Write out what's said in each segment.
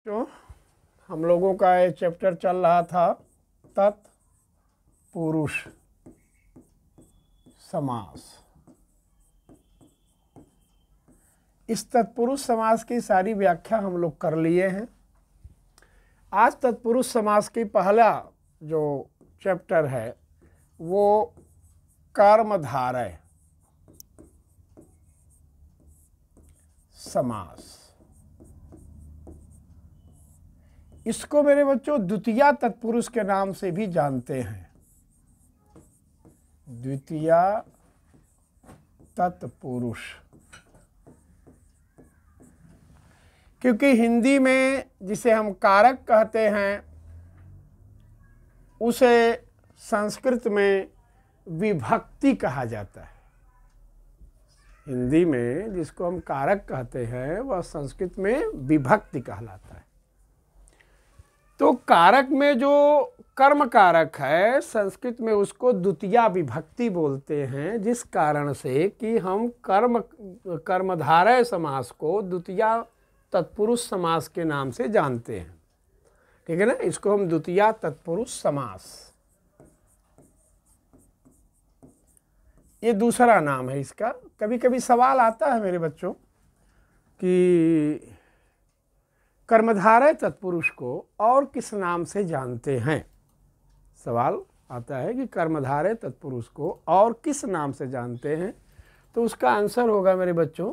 जो हम लोगों का ये चैप्टर चल रहा था तत्पुरुष समास। इस तत्पुरुष समास की सारी व्याख्या हम लोग कर लिए हैं। आज तत्पुरुष समास की पहला जो चैप्टर है वो कर्मधारय समास। इसको मेरे बच्चों द्वितीया तत्पुरुष के नाम से भी जानते हैं। द्वितीया तत्पुरुष, क्योंकि हिंदी में जिसे हम कारक कहते हैं उसे संस्कृत में विभक्ति कहा जाता है। हिंदी में जिसको हम कारक कहते हैं वह संस्कृत में विभक्ति कहलाता है। तो कारक में जो कर्म कारक है संस्कृत में उसको द्वितीया विभक्ति बोलते हैं, जिस कारण से कि हम कर्मधारय समास को द्वितीया तत्पुरुष समास के नाम से जानते हैं। ठीक है ना, इसको हम द्वितीया तत्पुरुष समास, ये दूसरा नाम है इसका। कभी कभी सवाल आता है मेरे बच्चों कि कर्मधारय तत्पुरुष को और किस नाम से जानते हैं। सवाल आता है कि कर्मधारय तत्पुरुष को और किस नाम से जानते हैं, तो उसका आंसर होगा मेरे बच्चों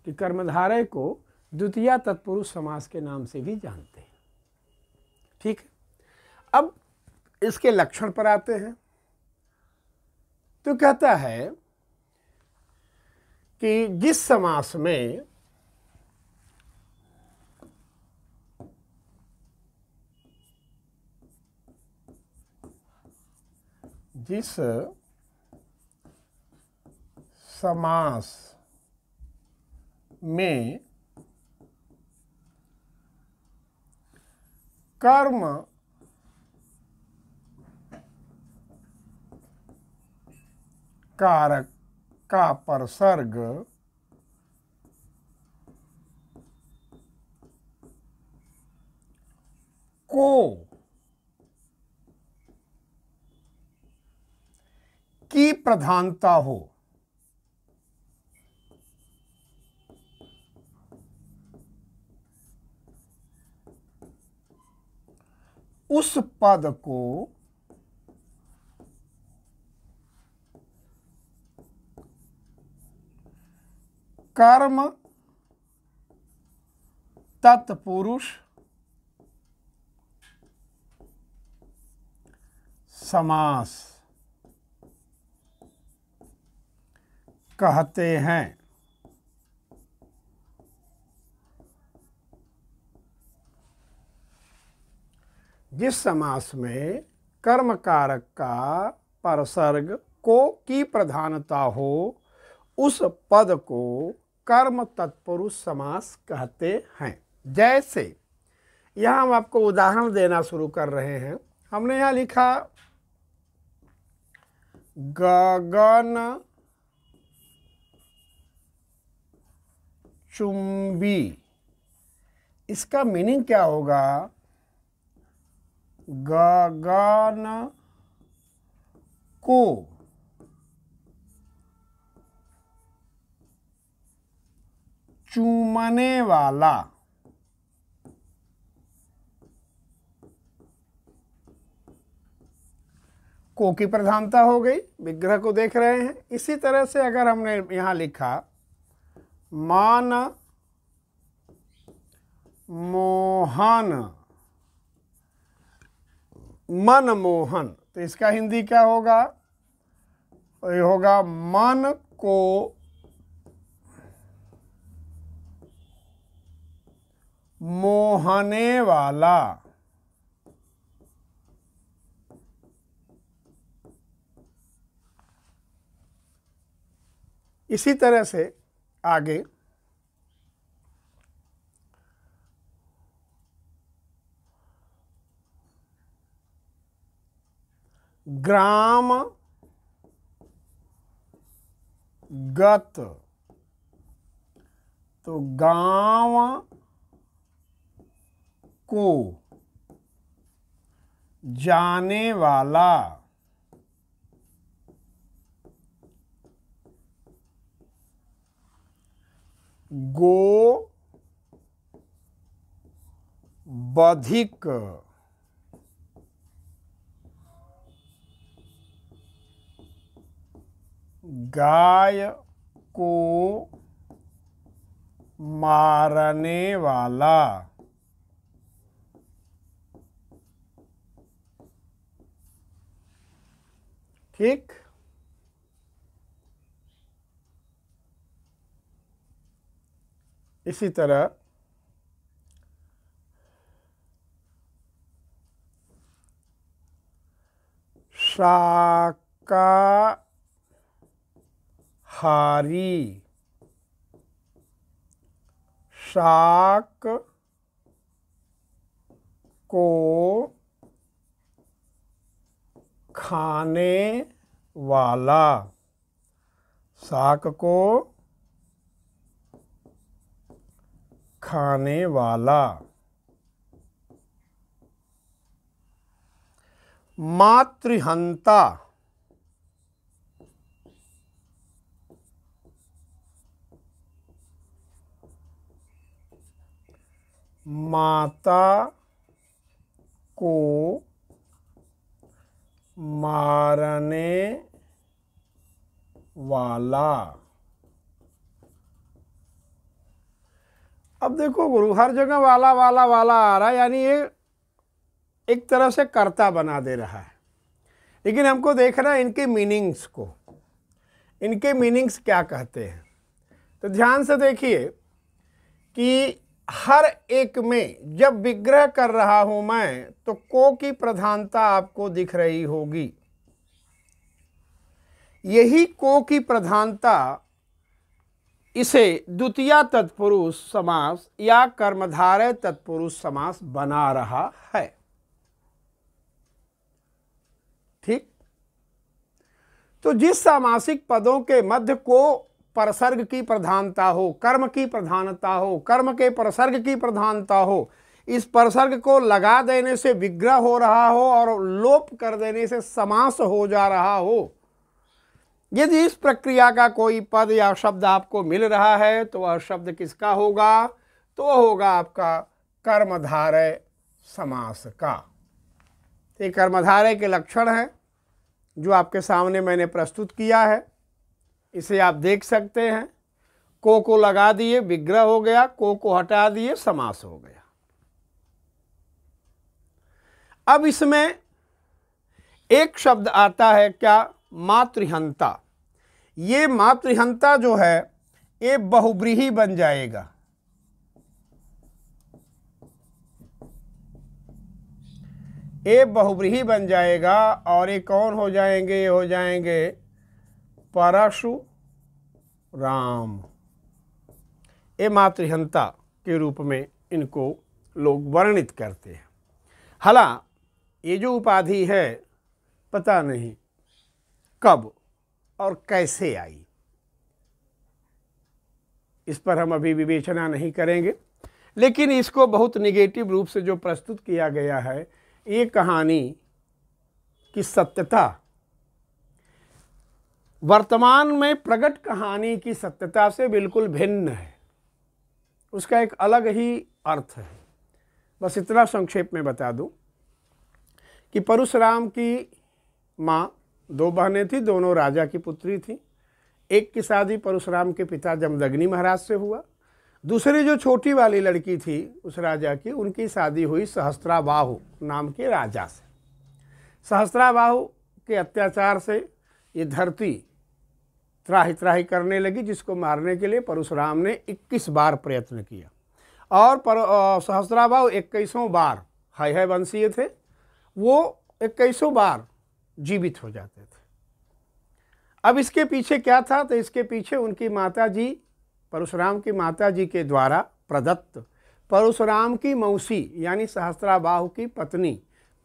कि कर्मधारय को द्वितीया तत्पुरुष समास के नाम से भी जानते हैं। ठीक है, अब इसके लक्षण पर आते हैं। तो कहता है कि जिस समास में में कर्म कारक का परसर्ग को की प्रधानता हो, उस पद को कर्म तत्पुरुष समास कहते हैं। जिस समास में कर्म कारक का परसर्ग को की प्रधानता हो उस पद को कर्म तत्पुरुष समास कहते हैं। जैसे यहाँ हम आपको उदाहरण देना शुरू कर रहे हैं। हमने यहाँ लिखा गगन चुंबी। इसका मीनिंग क्या होगा? गगन को चूमने वाला। को की प्रधानता हो गई, विग्रह को देख रहे हैं। इसी तरह से अगर हमने यहां लिखा मान मोहन, मनमोहन, तो इसका हिंदी क्या होगा? ये होगा मन को मोहने वाला। इसी तरह से आगे ग्राम गत, तो गांव को जाने वाला, गो बधिक, गाय को मारने वाला, ठीक। इसी तरह शाकाहारी, शाक को खाने वाला, शाक को खाने वाला। मातृहंता, माता को मारने वाला। अब देखो गुरु, हर जगह वाला वाला वाला आ रहा है, यानी ये एक तरह से कर्ता बना दे रहा है। लेकिन हमको देखना है इनके मीनिंग्स को, इनके मीनिंग्स क्या कहते हैं। तो ध्यान से देखिए कि हर एक में जब विग्रह कर रहा हूं मैं, तो को की प्रधानता आपको दिख रही होगी। यही को की प्रधानता इसे द्वितीया तत्पुरुष समास या कर्मधारय तत्पुरुष समास बना रहा है, ठीक। तो जिस सामासिक पदों के मध्य को परसर्ग की प्रधानता हो, कर्म की प्रधानता हो, कर्म के परसर्ग की प्रधानता हो, इस परसर्ग को लगा देने से विग्रह हो रहा हो और लोप कर देने से समास हो जा रहा हो, यदि इस प्रक्रिया का कोई पद या शब्द आपको मिल रहा है, तो वह शब्द किसका होगा? तो वह होगा आपका कर्मधारय समास का। ये कर्मधारय के लक्षण हैं जो आपके सामने मैंने प्रस्तुत किया है, इसे आप देख सकते हैं। को लगा दिए, विग्रह हो गया, को हटा दिए, समास हो गया। अब इसमें एक शब्द आता है क्या? मातृहंता। ये मातृहंता जो है ये बहुब्रीही बन जाएगा। ये बहुब्रीही बन जाएगा और ये कौन हो जाएंगे? ये हो जाएंगे परशुराम। ये मातृहंता के रूप में इनको लोग वर्णित करते हैं। हालांकि ये जो उपाधि है पता नहीं कब और कैसे आई, इस पर हम अभी विवेचना नहीं करेंगे, लेकिन इसको बहुत निगेटिव रूप से जो प्रस्तुत किया गया है, ये कहानी की सत्यता वर्तमान में प्रकट कहानी की सत्यता से बिल्कुल भिन्न है। उसका एक अलग ही अर्थ है। बस इतना संक्षेप में बता दूं कि परशुराम की माँ, दो बहनें थी, दोनों राजा की पुत्री थी। एक की शादी परशुराम के पिता जमदग्नि महाराज से हुआ। दूसरी जो छोटी वाली लड़की थी उस राजा की, उनकी शादी हुई सहस्त्राबाहु नाम के राजा से। सहस्त्राबाहु के अत्याचार से ये धरती त्राही त्राही करने लगी, जिसको मारने के लिए परशुराम ने 21 बार प्रयत्न किया और सहस्त्राबाहु 21 बार है वंशीय थे, वो 21 बार जीवित हो जाते थे। अब इसके पीछे क्या था? तो इसके पीछे उनकी माताजी, परशुराम की माताजी के द्वारा प्रदत्त परशुराम की मौसी यानी सहस्त्राबाहु की पत्नी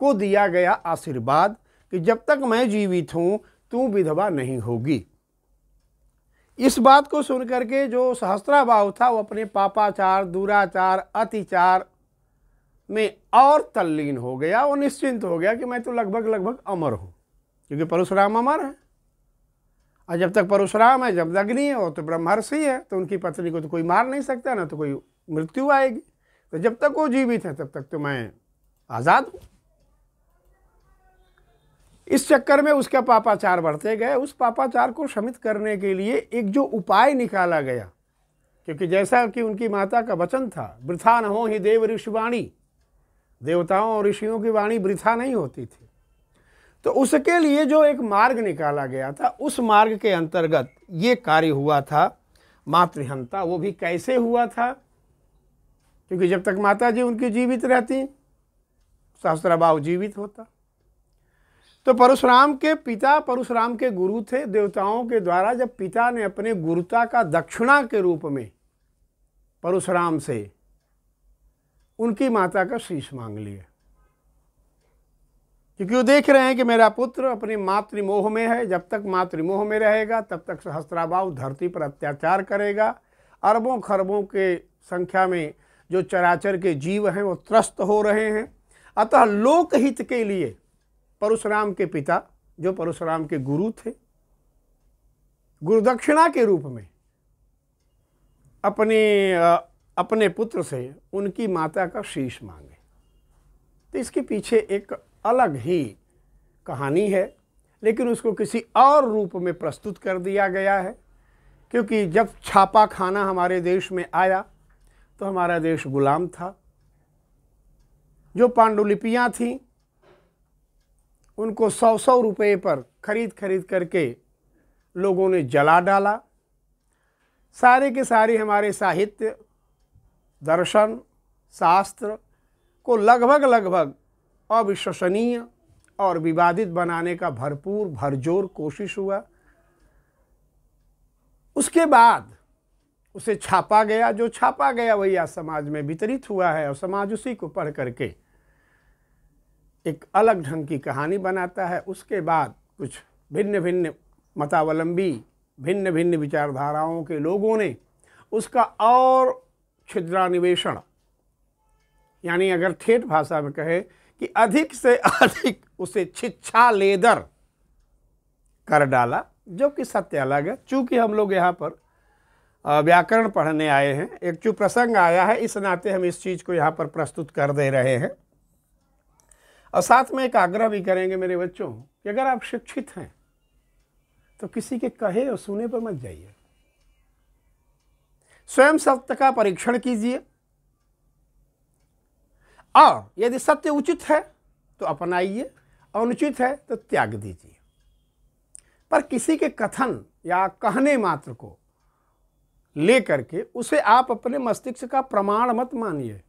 को दिया गया आशीर्वाद कि जब तक मैं जीवित हूँ तू विधवा नहीं होगी। इस बात को सुनकर के जो सहस्त्राबाहु था वो अपने पापाचार, दुराचार, अतिचार में और तल्लीन हो गया और निश्चिंत हो गया कि मैं तो लगभग लगभग अमर हूँ, क्योंकि परशुराम अमर है। और जब तक परशुराम है, जब अग्नि है, वो तो ब्रह्मर्षि है, तो उनकी पत्नी को तो कोई मार नहीं सकता, ना तो कोई मृत्यु आएगी। तो जब तक वो जीवित है तब तक तो मैं आज़ाद हूँ। इस चक्कर में उसका पापाचार बढ़ते गए। उस पापाचार को शमित करने के लिए एक जो उपाय निकाला गया, क्योंकि जैसा कि उनकी माता का वचन था, वृथा न हो ही देव ऋषिवाणी, देवताओं और ऋषियों की वाणी वृथा नहीं होती थी। तो उसके लिए जो एक मार्ग निकाला गया था, उस मार्ग के अंतर्गत ये कार्य हुआ था मातृहंता। वो भी कैसे हुआ था? क्योंकि जब तक माता जी उनकी जीवित रहती, सहस्त्रबाहु जीवित होता। तो परशुराम के पिता परशुराम के गुरु थे देवताओं के द्वारा। जब पिता ने अपने गुरुता का दक्षिणा के रूप में परशुराम से उनकी माता का शीश मांग लिया, क्योंकि वो देख रहे हैं कि मेरा पुत्र अपने मातृमोह में है। जब तक मातृमोह में रहेगा तब तक सहस्त्राबाहु धरती पर अत्याचार करेगा। अरबों खरबों के संख्या में जो चराचर के जीव हैं वो त्रस्त हो रहे हैं। अतः लोकहित के लिए परशुराम के पिता, जो परशुराम के गुरु थे, गुरुदक्षिणा के रूप में अपने पुत्र से उनकी माता का शीश मांगे। तो इसके पीछे एक अलग ही कहानी है, लेकिन उसको किसी और रूप में प्रस्तुत कर दिया गया है। क्योंकि जब छापा खाना हमारे देश में आया तो हमारा देश गुलाम था। जो पांडुलिपियाँ थीं उनको 100-100 रुपये पर खरीद करके लोगों ने जला डाला। सारे के सारे हमारे साहित्य, दर्शन, शास्त्र को लगभग अविश्वसनीय और विवादित बनाने का भरपूर भरजोर कोशिश हुआ। उसके बाद उसे छापा गया। जो छापा गया वही आज समाज में वितरित हुआ है और समाज उसी को पढ़ करके एक अलग ढंग की कहानी बनाता है। उसके बाद कुछ भिन्न भिन्न मतावलंबी, भिन्न भिन्न विचारधाराओं के लोगों ने उसका और छिद्रान्वेषण, यानी अगर ठेठ भाषा में कहे कि अधिक से अधिक उसे छिछा लेदर कर डाला, जो कि सत्य अलग है। चूँकि हम लोग यहाँ पर व्याकरण पढ़ने आए हैं, एक जो प्रसंग आया है, इस नाते हम इस चीज़ को यहाँ पर प्रस्तुत कर दे रहे हैं। और साथ में एक आग्रह भी करेंगे मेरे बच्चों कि अगर आप शिक्षित हैं तो किसी के कहे और सुने पर मत जाइए। स्वयं सत्य का परीक्षण कीजिए और यदि सत्य उचित है तो अपनाइए, अनुचित है तो त्याग दीजिए। पर किसी के कथन या कहने मात्र को लेकर के उसे आप अपने मस्तिष्क का प्रमाण मत मानिए।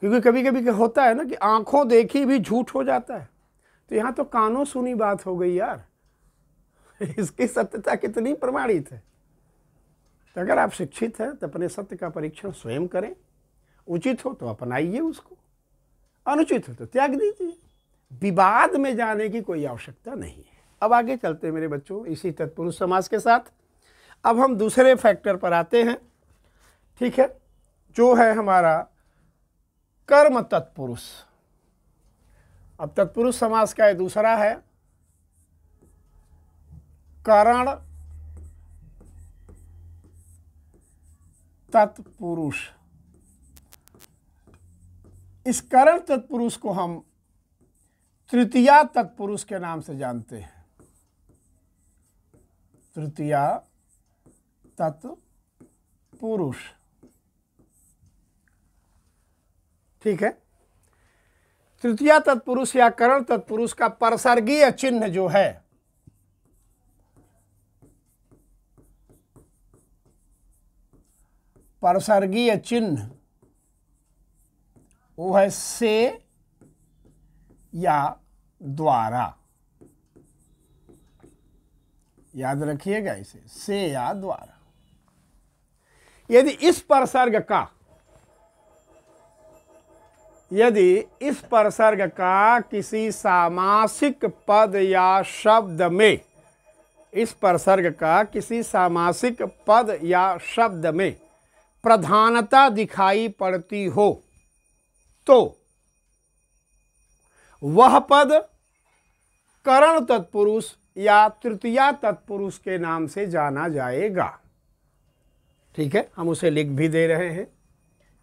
क्योंकि कभी कभी होता है ना कि आंखों देखी भी झूठ हो जाता है। तो यहाँ तो कानों सुनी बात हो गई यार। इसकी सत्यता कितनी प्रमाणित है। तो अगर आप शिक्षित हैं तो अपने सत्य का परीक्षण स्वयं करें। उचित हो तो अपनाइए उसको, अनुचित हो तो त्याग दीजिए। विवाद में जाने की कोई आवश्यकता नहीं है। अब आगे चलते हैं मेरे बच्चों इसी तत्पुरुष समास के साथ। अब हम दूसरे फैक्टर पर आते हैं, ठीक है, जो है हमारा कर्म तत्पुरुष। अब तत्पुरुष समास का ये दूसरा है करण तत्पुरुष। इस करण तत्पुरुष को हम तृतीया तत्पुरुष के नाम से जानते हैं। तृतीया तत्पुरुष, ठीक है। तृतीया तत्पुरुष या करण तत्पुरुष का परसर्गीय चिन्ह जो है परसर्गीय चिन्ह वो है से या द्वारा। याद रखिएगा इसे, से या द्वारा। यदि इस परसर्ग का किसी सामासिक पद या शब्द में, इस परसर्ग का किसी सामासिक पद या शब्द में प्रधानता दिखाई पड़ती हो तो वह पद करण तत्पुरुष या तृतीया तत्पुरुष के नाम से जाना जाएगा। ठीक है, हम उसे लिख भी दे रहे हैं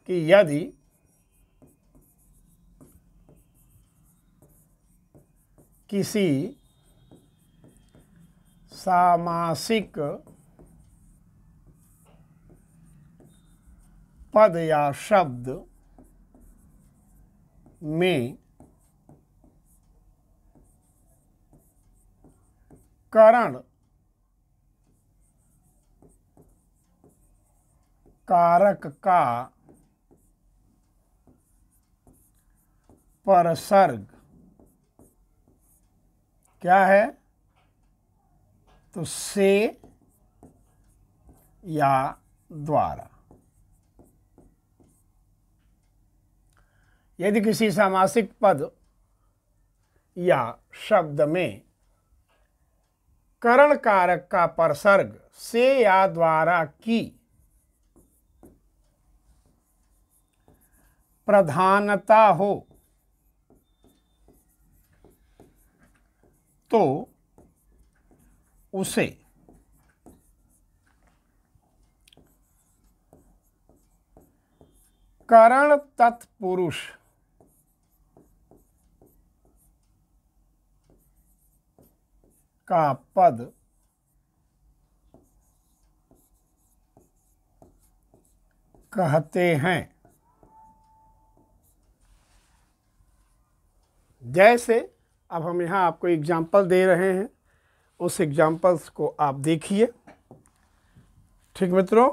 कि यदि किसी सामासिक पद या शब्द में करण कारक का परसर्ग क्या है, तो से या द्वारा। यदि किसी सामासिक पद या शब्द में करण कारक का परसर्ग से या द्वारा की प्रधानता हो तो उसे करण तत्पुरुष का पद कहते हैं। जैसे अब हम यहाँ आपको एग्जाम्पल दे रहे हैं, उस एग्जाम्पल्स को आप देखिए। ठीक मित्रों,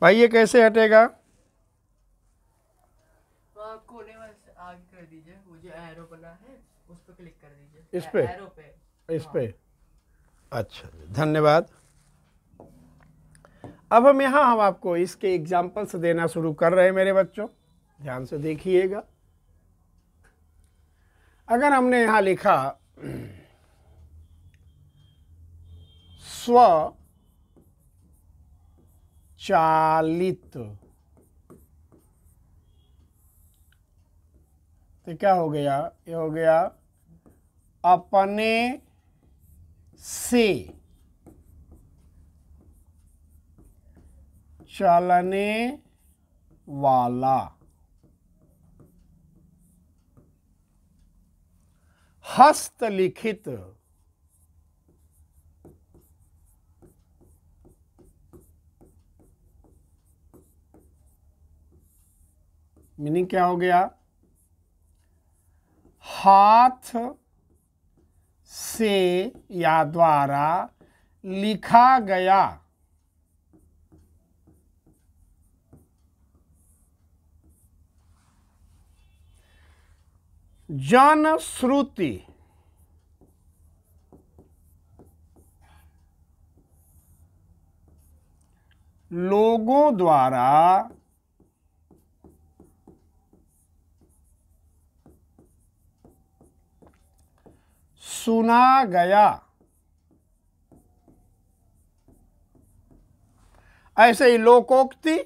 भाई ये कैसे हटेगा? तो आप कोने वाले से आगे कर दीजिए, वो जो एरो बना है उस पर क्लिक कर दीजिए, इस पे, एरो पे, इस पे। अच्छा, धन्यवाद। अब हम आपको इसके एग्जाम्पल्स देना शुरू कर रहे हैं मेरे बच्चों, ध्यान से देखिएगा। अगर हमने यहाँ लिखा स्वचालित, तो क्या हो गया? ये हो गया अपने से चलने वाला। हस्तलिखित, मीनिंग क्या हो गया? हाथ से या द्वारा लिखा गया जनश्रुति लोगों द्वारा सुना गया। ऐसे ही लोकोक्ति,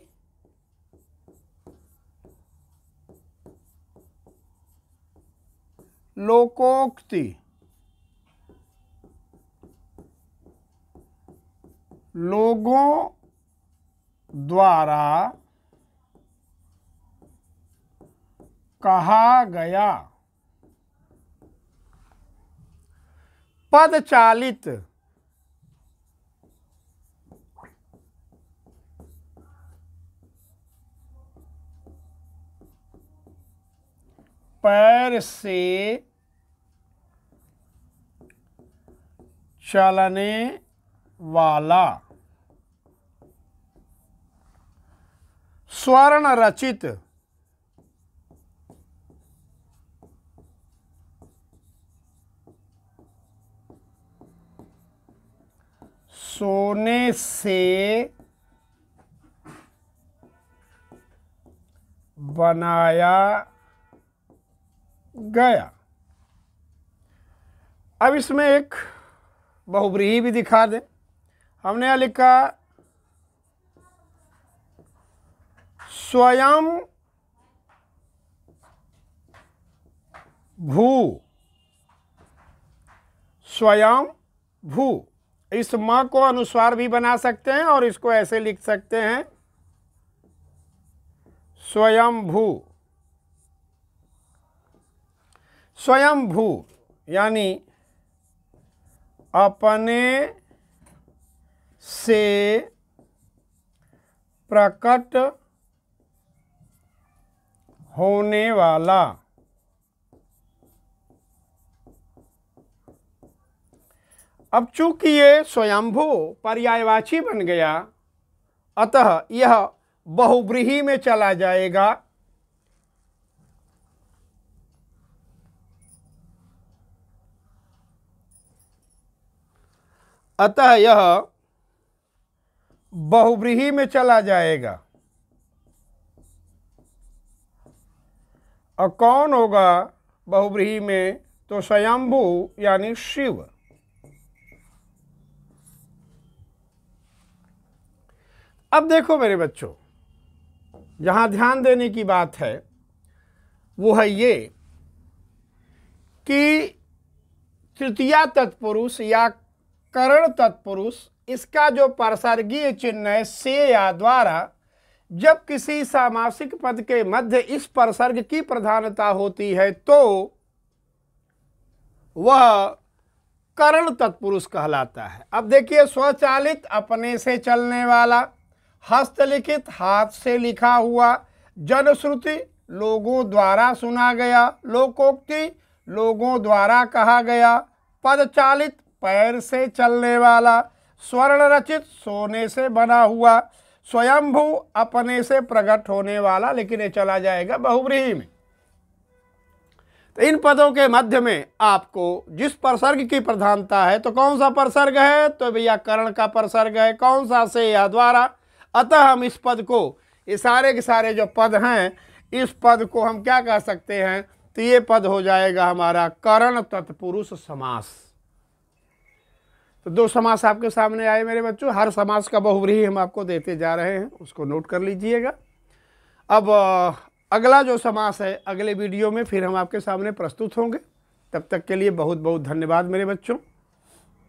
लोकोक्ति लोगों द्वारा कहा गया। पदचालित, पैर से चलने वाला। स्वर्ण रचित, सोने से बनाया गया। अब इसमें एक बहुव्रीहि भी दिखा दें। हमने यहाँ लिखा स्वयं भू, स्वयं भू। इस म को अनुस्वार भी बना सकते हैं और इसको ऐसे लिख सकते हैं स्वयं भू। स्वयं भू यानी अपने से प्रकट होने वाला। अब चूंकि ये स्वयंभू पर्यायवाची बन गया, अतः यह बहुव्रीहि में चला जाएगा। अतः यह बहुव्रीहि में चला जाएगा। और कौन होगा बहुव्रीहि में? तो स्वयंभू यानी शिव। अब देखो मेरे बच्चों, जहां ध्यान देने की बात है वो है ये कि तृतीया तत्पुरुष या करण तत्पुरुष, इसका जो परसर्गीय चिन्ह है से या द्वारा, जब किसी सामासिक पद के मध्य इस परसर्ग की प्रधानता होती है तो वह करण तत्पुरुष कहलाता है। अब देखिए, स्वचालित अपने से चलने वाला, हस्तलिखित हाथ से लिखा हुआ, जनश्रुति लोगों द्वारा सुना गया, लोकोक्ति लोगों द्वारा कहा गया, पदचालित पैर से चलने वाला, स्वर्ण रचित सोने से बना हुआ, स्वयंभू अपने से प्रकट होने वाला, लेकिन ये चला जाएगा बहुव्रीहि में। तो इन पदों के मध्य में आपको जिस परसर्ग की प्रधानता है, तो कौन सा परसर्ग है? तो भैया करण का परसर्ग है। कौन सा? से या द्वारा। अतः हम इस पद को, ये सारे के सारे जो पद हैं, इस पद को हम क्या कह सकते हैं? तो ये पद हो जाएगा हमारा करण तत्पुरुष समास। तो दो समास आपके सामने आए मेरे बच्चों। हर समास का बहुव्रीहि हम आपको देते जा रहे हैं, उसको नोट कर लीजिएगा। अब अगला जो समास है, अगले वीडियो में फिर हम आपके सामने प्रस्तुत होंगे। तब तक के लिए बहुत बहुत धन्यवाद मेरे बच्चों।